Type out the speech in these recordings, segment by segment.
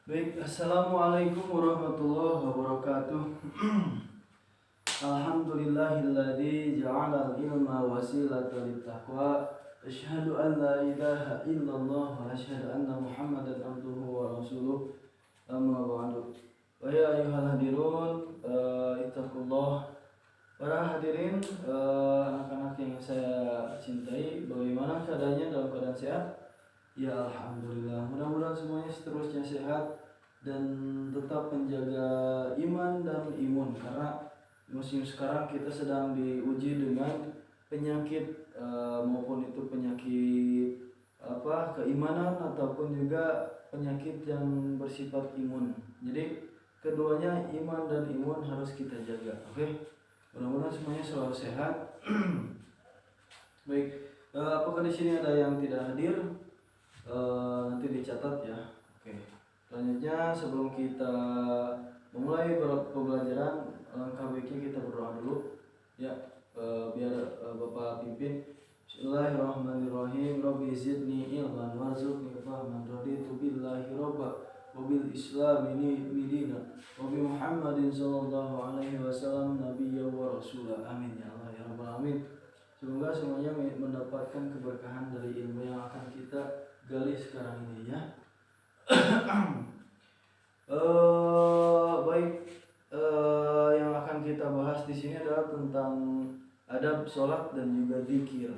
Baik, Assalamualaikum warahmatullahi wabarakatuh. Alhamdulillahilladzi ja'ala al-ilma wasilatan lit-taqwa. Asyhadu an la ilaha illallah wa asyhadu anna Muhammadan abduhu wa rasuluh. Amma ba'du. Wa ya ayyuhal hadirun, ittaqullah. Para hadirin, anak-anak yang saya cintai, bagaimana keadaannya? Dalam keadaan sehat? Ya alhamdulillah, mudah-mudahan semuanya seterusnya sehat dan tetap menjaga iman dan imun, karena musim sekarang kita sedang diuji dengan penyakit, maupun itu penyakit keimanan ataupun juga penyakit yang bersifat imun. Jadi keduanya, iman dan imun, harus kita jaga. Oke, mudah-mudahan semuanya selalu sehat. Baik, apakah di sini ada yang tidak hadir? Nanti dicatat ya. Oke. Selanjutnya, sebelum kita memulai pembelajaran, alangkah baiknya kita berdoa dulu ya, biar Bapak pimpin. Bismillahirrahmanirrahim. Rabbi zidni ilman warzuqni fahman, raditu billahi rabba wa bil islami dina wa bi Muhammadin sallallahu alaihi wasallam nabiyya wa rasula. Amin ya Allah ya rabbal alamin. Semoga semuanya mendapatkan keberkahan dari ilmu yang akan kita gali sekarang ini ya. Baik, yang akan kita bahas di sini adalah tentang adab sholat dan juga zikir.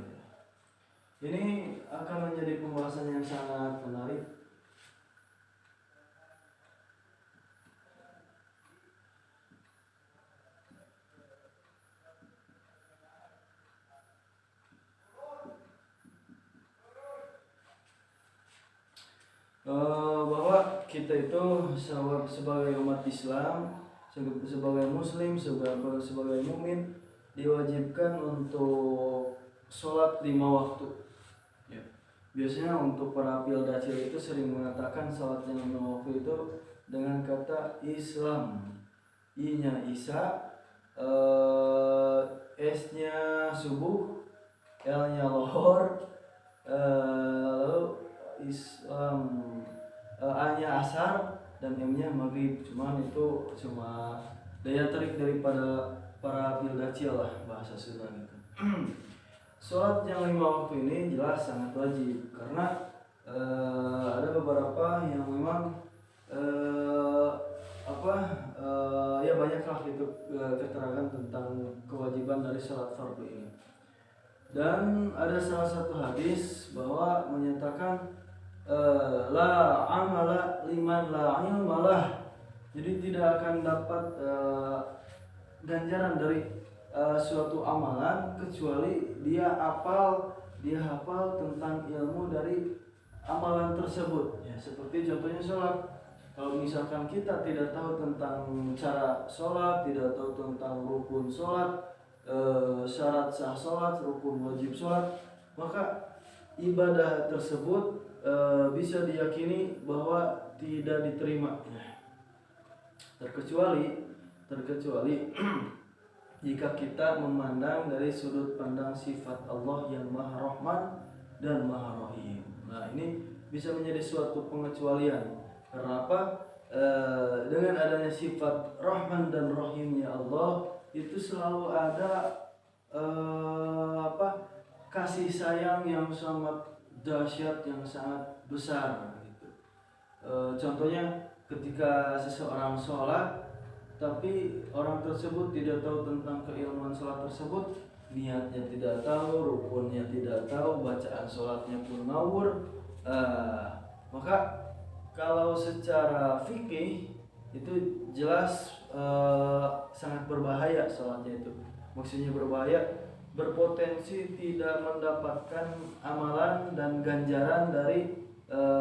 Ini akan menjadi pembahasan yang sangat menarik. Bahwa kita itu sebagai umat Islam, sebagai muslim, sebagai mukmin, diwajibkan untuk sholat 5 waktu ya. Biasanya untuk para pildacil itu sering mengatakan sholat yang 5 waktu itu dengan kata Islam. I-nya Isa, S-nya subuh, L-nya lohor, lalu Islam, A-nya asar, dan M-nya maghrib. Cuman itu cuma daya tarik daripada para pildacil lah, bahasa Sunda gitu. Sholat yang 5 waktu ini jelas sangat wajib, karena ada beberapa yang memang ya banyaklah itu keterangan tentang kewajiban dari sholat fardu ini. Dan ada salah satu hadis bahwa menyatakan la amala liman la ilmalah. Jadi tidak akan dapat ganjaran dari suatu amalan kecuali dia hafal tentang ilmu dari amalan tersebut ya. Seperti contohnya sholat. Kalau misalkan kita tidak tahu tentang cara sholat, tidak tahu tentang rukun sholat, syarat sah sholat, rukun wajib sholat, maka ibadah tersebut bisa diyakini bahwa tidak diterima, terkecuali jika kita memandang dari sudut pandang sifat Allah yang Maha Rahman dan Maha Rahim. Nah, ini bisa menjadi suatu pengecualian. Karena apa? Dengan adanya sifat Rahman dan Rahimnya Allah, itu selalu ada kasih sayang yang sangat dahsyat, yang sangat besar gitu. Contohnya ketika seseorang sholat tapi orang tersebut tidak tahu tentang keilmuan sholat tersebut, niatnya tidak tahu, rukunnya tidak tahu, bacaan sholatnya pun ngawur, maka kalau secara fikih itu jelas sangat berbahaya sholatnya itu. Maksudnya berbahaya, berpotensi tidak mendapatkan amalan dan ganjaran dari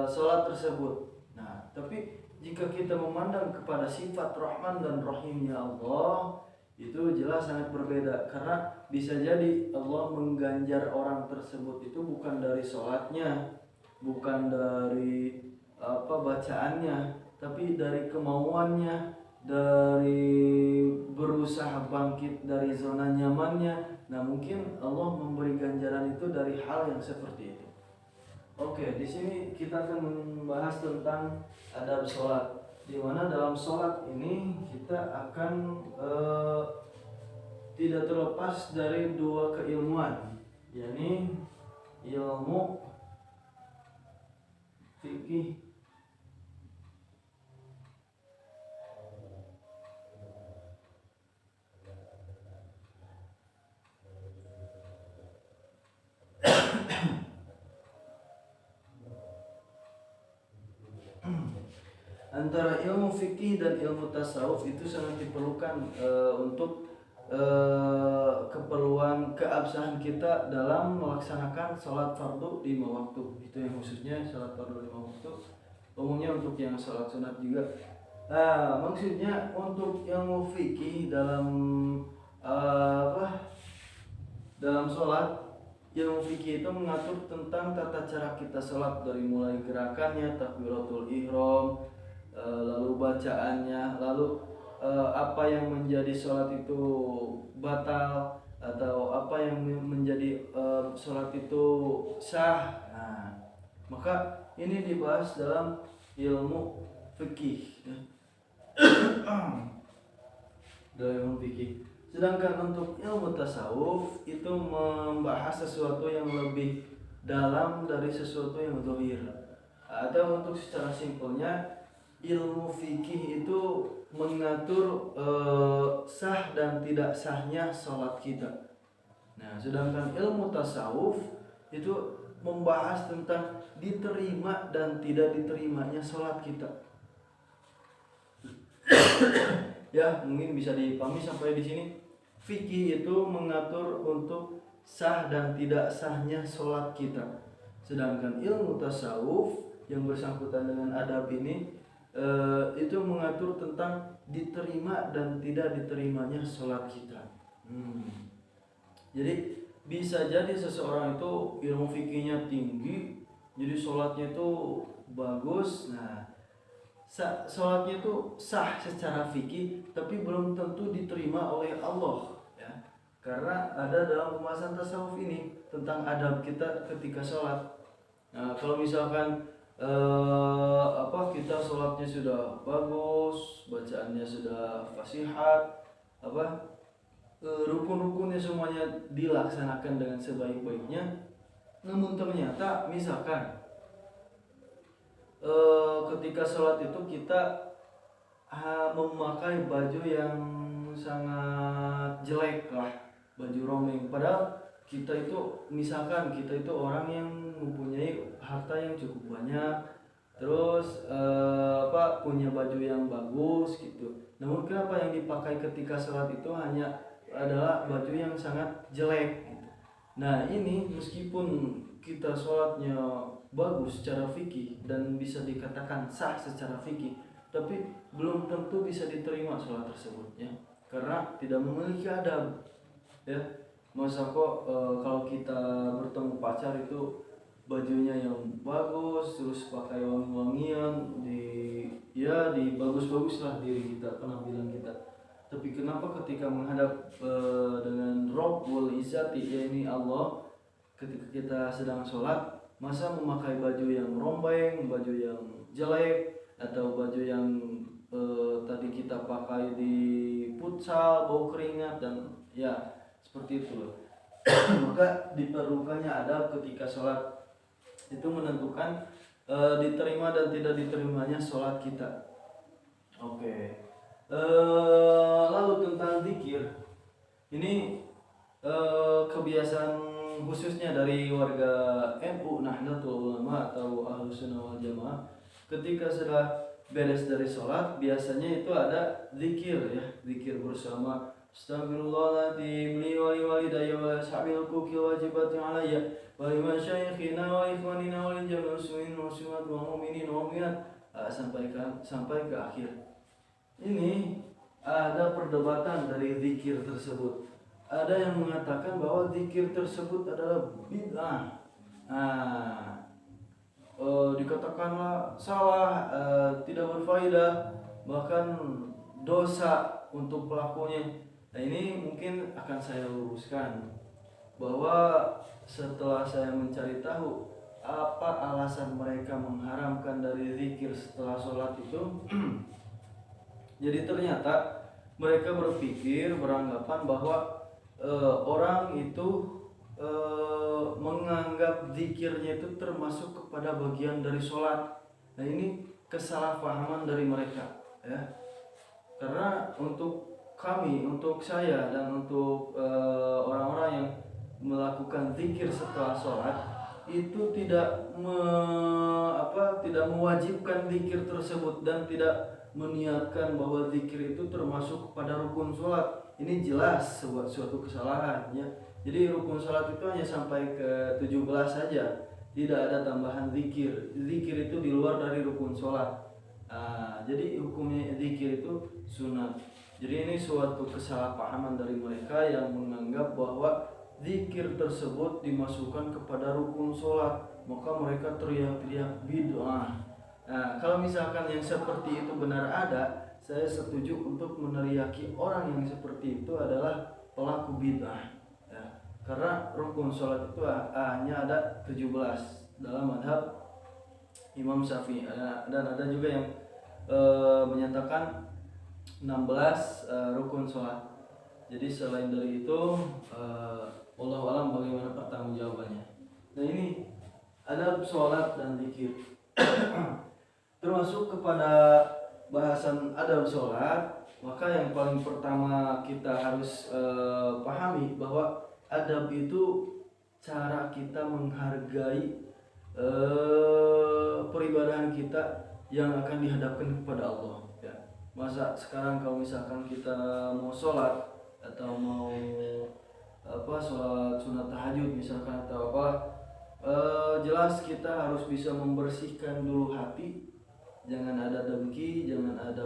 sholat tersebut. Nah, tapi jika kita memandang kepada sifat Rahman dan Rahimnya Allah, itu jelas sangat berbeda. Karena bisa jadi Allah mengganjar orang tersebut itu bukan dari sholatnya, bukan dari bacaannya, tapi dari kemauannya, dari berusaha bangkit dari zona nyamannya. Nah, mungkin Allah memberi ganjaran itu dari hal yang seperti itu. Oke, di sini kita akan membahas tentang adab sholat. Di mana dalam sholat ini kita akan tidak terlepas dari dua keilmuan, yakni ilmu fikih antara ilmu fikih dan ilmu tasawuf itu sangat diperlukan untuk keperluan keabsahan kita dalam melaksanakan sholat fardu 5 waktu. Itu yang khususnya sholat fardu 5 waktu. Umumnya untuk yang sholat sunat juga. Nah, maksudnya untuk ilmu fikih dalam dalam sholat, ilmu fikih itu mengatur tentang tata cara kita sholat dari mulai gerakannya, takbiratul ihram, lalu bacaannya, lalu apa yang menjadi sholat itu batal atau apa yang menjadi sholat itu sah. Nah, maka ini dibahas dalam ilmu fikih. Dalam ilmu fikih. Sedangkan untuk ilmu tasawuf itu membahas sesuatu yang lebih dalam dari sesuatu yang zahir. Atau untuk secara simpelnya, ilmu fikih itu mengatur sah dan tidak sahnya sholat kita. Nah, sedangkan ilmu tasawuf itu membahas tentang diterima dan tidak diterimanya sholat kita. Ya, mungkin bisa dipahami sampai di sini. Fikih itu mengatur untuk sah dan tidak sahnya sholat kita. Sedangkan ilmu tasawuf yang bersangkutan dengan adab ini itu mengatur tentang diterima dan tidak diterimanya sholat kita. Jadi bisa jadi seseorang itu ilmu fikihnya tinggi, jadi sholatnya itu bagus. Nah, sholatnya itu sah secara fikih, tapi belum tentu diterima oleh Allah, ya. Karena ada dalam pembahasan tasawuf ini tentang adab kita ketika sholat. Nah, kalau misalkan kita sholatnya sudah bagus, bacaannya sudah fasihat, rukun-rukunnya semuanya dilaksanakan dengan sebaik-baiknya, namun ternyata misalkan ketika sholat itu kita memakai baju yang sangat jelek lah, baju romeng, padahal kita itu orang yang mempunyai harta yang cukup banyak, terus punya baju yang bagus gitu. Namun kenapa yang dipakai ketika sholat itu hanya adalah baju yang sangat jelek gitu. Nah, ini meskipun kita sholatnya bagus secara fikih dan bisa dikatakan sah secara fikih, tapi belum tentu bisa diterima sholat tersebut, ya, karena tidak memiliki adab, ya. Masa kok kalau kita bertemu pacar itu bajunya yang bagus, terus pakai wangi-wangian, bagus-bagus lah diri kita, penampilan kita. Tapi kenapa ketika menghadap dengan Rabbul Izzati, yaitu Allah, ketika kita sedang sholat, masa memakai baju yang rombeng, baju yang jelek, atau baju yang tadi kita pakai di futsal, bau keringat, dan ya seperti itu loh. Maka diperlukannya adab ketika sholat, itu menentukan diterima dan tidak diterimanya sholat kita. Oke. Lalu tentang zikir, ini kebiasaan khususnya dari warga NU Nahdlatul Ulama atau Ahlus Sunnah wal Jamaah. Ketika sudah beres dari sholat, biasanya itu ada zikir, ya, zikir bersama. Astagfirullahaladzim li wa li walidayya wa ashabil huquqi wajibati alayya wa li masyayikhina wa ikhwanina wa li jami'il muslimin wa muslimat wa mu'minin wa mu'minat, sampai ke akhir. Ini ada perdebatan dari zikir tersebut. Ada yang mengatakan bahwa zikir tersebut adalah bid'ah. Dikatakanlah salah, tidak berfaedah, bahkan dosa untuk pelakunya. Nah, ini mungkin akan saya luruskan bahwa setelah saya mencari tahu apa alasan mereka mengharamkan dari zikir setelah sholat itu? Jadi ternyata mereka beranggapan bahwa orang itu menganggap zikirnya itu termasuk kepada bagian dari sholat. Nah ini kesalahpahaman dari mereka, ya. Karena untuk kami, untuk saya dan untuk orang-orang yang melakukan zikir setelah sholat itu tidak mewajibkan zikir tersebut dan tidak meniatkan bahwa zikir itu termasuk pada rukun sholat. Ini jelas suatu kesalahan, ya. Jadi rukun sholat itu hanya sampai ke 17 saja, tidak ada tambahan zikir. Zikir itu di luar dari rukun sholat. Jadi hukumnya zikir itu sunat. Jadi ini suatu kesalahpahaman dari mereka yang menganggap bahwa zikir tersebut dimasukkan kepada rukun sholat, maka mereka teriak-teriak bid'ah. Nah, kalau misalkan yang seperti itu benar ada, saya setuju untuk meneriaki orang yang seperti itu adalah pelaku bid'ah. Ya, karena rukun sholat itu hanya ada 17 dalam madhab Imam Syafi'i, dan ada juga yang menyatakan 16 rukun sholat. Jadi selain dari itu wallahu alam bagaimana pertanggungjawabannya. Nah ini adab sholat dan zikir. Termasuk kepada bahasan adab sholat, maka yang paling pertama kita harus pahami bahwa adab itu cara kita menghargai peribadahan kita yang akan dihadapkan kepada Allah, ya. Masa sekarang kalau misalkan kita mau sholat atau mau sholat sunat tahajud misalkan atau apa, jelas kita harus bisa membersihkan dulu hati. Jangan ada dengki, jangan ada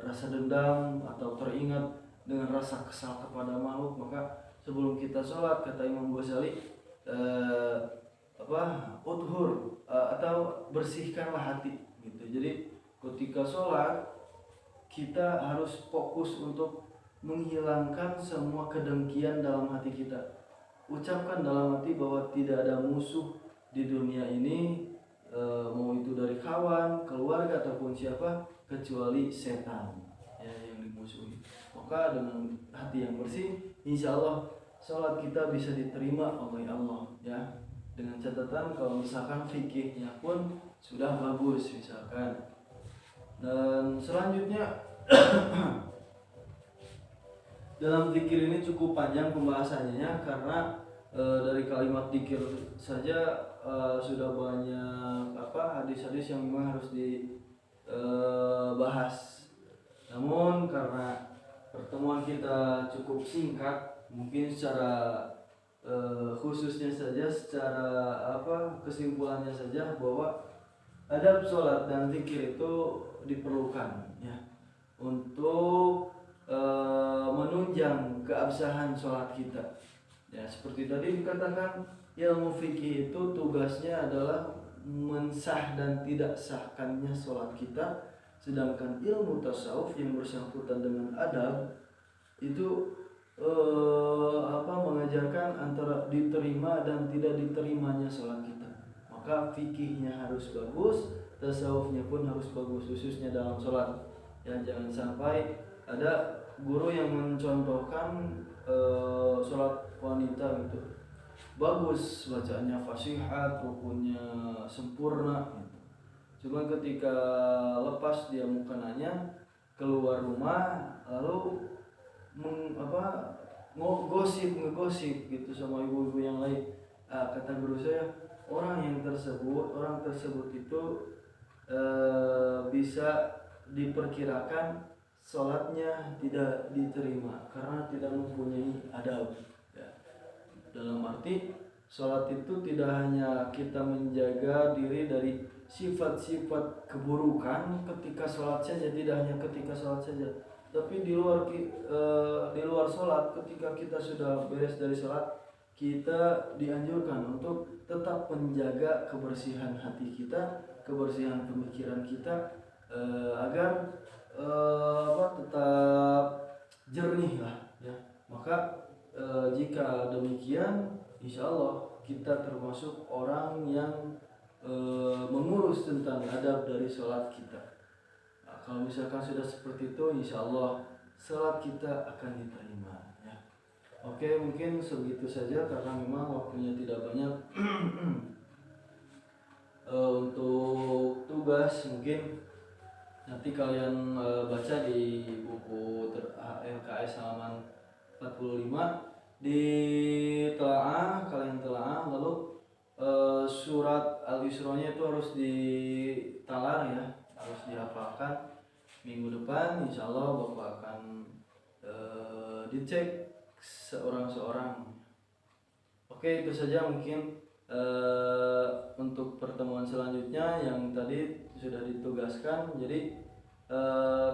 rasa dendam atau teringat dengan rasa kesal kepada makhluk. Maka sebelum kita sholat, kata Imam Ghazali, uthur atau bersihkanlah hati gitu. Jadi ketika sholat kita harus fokus untuk menghilangkan semua kedengkian dalam hati kita. Ucapkan dalam hati bahwa tidak ada musuh di dunia ini, mau itu dari kawan, keluarga ataupun siapa, kecuali setan, ya, yang dimusuhi. Maka dengan hati yang bersih, insya Allah sholat kita bisa diterima oleh Allah, ya. Dengan catatan kalau misalkan fikihnya pun sudah bagus misalkan. Dan selanjutnya dalam zikir ini cukup panjang pembahasannya karena dari kalimat zikir saja sudah banyak hadis-hadis yang memang harus dibahas. Namun karena pertemuan kita cukup singkat, mungkin secara khususnya saja, secara kesimpulannya saja bahwa adab sholat dan zikir itu diperlukan, ya, untuk menunjang keabsahan sholat kita. Ya, seperti tadi dikatakan, ilmu fikih itu tugasnya adalah mensah dan tidak sahkannya sholat kita, sedangkan ilmu tasawuf yang bersangkutan dengan adab itu mengajarkan antara diterima dan tidak diterimanya sholat kita. Maka fikihnya harus bagus, tasawufnya pun harus bagus, khususnya dalam sholat. Ya, jangan sampai ada guru yang mencontohkan sholat wanita gitu, bagus bacaannya fasihat, rukunnya sempurna gitu. Cuma ketika lepas dia mukananya keluar rumah lalu ngegosip gitu sama ibu-ibu yang lain. Kata guru saya, orang tersebut itu bisa diperkirakan sholatnya tidak diterima karena tidak mempunyai adab, ya. Dalam arti sholat itu tidak hanya kita menjaga diri dari sifat-sifat keburukan ketika sholat saja, tidak hanya ketika sholat saja, tapi di luar sholat, ketika kita sudah beres dari sholat, kita dianjurkan untuk tetap menjaga kebersihan hati kita, kebersihan pemikiran kita, agar tetap jernih lah, ya. Maka jika demikian, insya Allah kita termasuk orang yang mengurus tentang adab dari sholat kita. Nah, kalau misalkan sudah seperti itu, insya Allah sholat kita akan diterima. Ya. Oke, mungkin segitu saja karena memang waktunya tidak banyak. Untuk tugas mungkin nanti kalian baca di buku LKS halaman 45, kalian telaah, lalu surat Al-Isra-nya itu harus ditalar ya, harus dihafalkan. Minggu depan insya Allah Bapak akan dicek seorang-seorang. Oke, itu saja mungkin untuk pertemuan selanjutnya yang tadi sudah ditugaskan. Jadi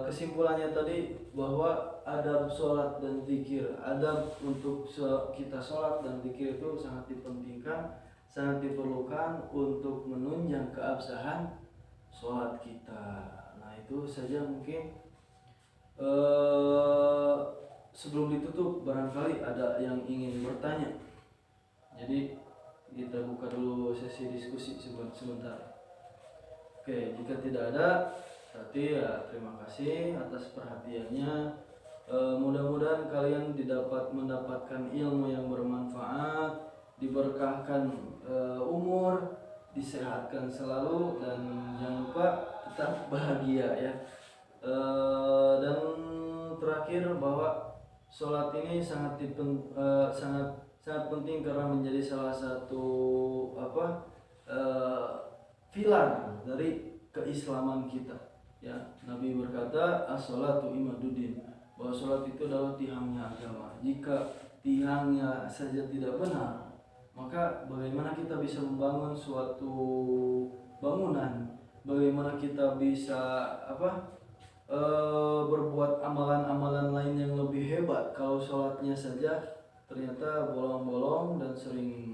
kesimpulannya tadi bahwa adab sholat dan zikir, adab untuk kita sholat dan zikir itu sangat dipentingkan, sangat diperlukan untuk menunjang keabsahan sholat kita. Nah itu saja mungkin. Sebelum ditutup barangkali ada yang ingin bertanya, jadi kita buka dulu sesi diskusi sebentar. Oke, jika tidak ada, berarti ya terima kasih atas perhatiannya. Mudah-mudahan kalian mendapatkan ilmu yang bermanfaat, diberkahkan umur, disehatkan selalu, dan jangan lupa tetap bahagia ya. Dan terakhir bahwa sholat ini sangat penting karena menjadi salah satu pilar dari keislaman kita. Ya, Nabi berkata, as-sholatu imaduddin, bahwa sholat itu adalah tiangnya agama. Jika tiangnya saja tidak benar, maka bagaimana kita bisa membangun suatu bangunan? Bagaimana kita bisa berbuat amalan-amalan lain yang lebih hebat kalau sholatnya saja ternyata bolong-bolong dan sering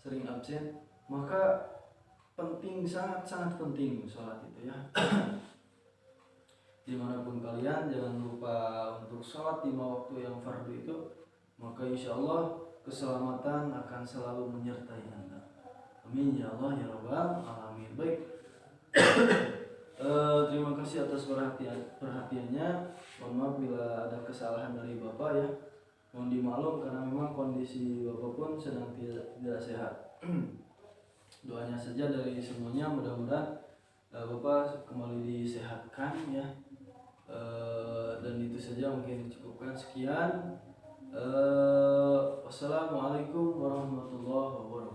sering absen? Maka penting, sangat penting sholat itu ya. Dimanapun kalian, jangan lupa untuk sholat 5 waktu yang fardu itu, maka insya Allah keselamatan akan selalu menyertai Anda. Amin ya Allah ya Rabbal alamin. Baik, terima kasih atas perhatiannya. Mohon maaf bila ada kesalahan dari Bapak ya, mohon dimaklum karena memang kondisi Bapak pun sedang tidak sehat. Doanya saja dari semuanya, mudah-mudahan Bapak kembali disehatkan ya. Dan itu saja mungkin dicukupkan. Sekian. Wassalamualaikum warahmatullahi wabarakatuh.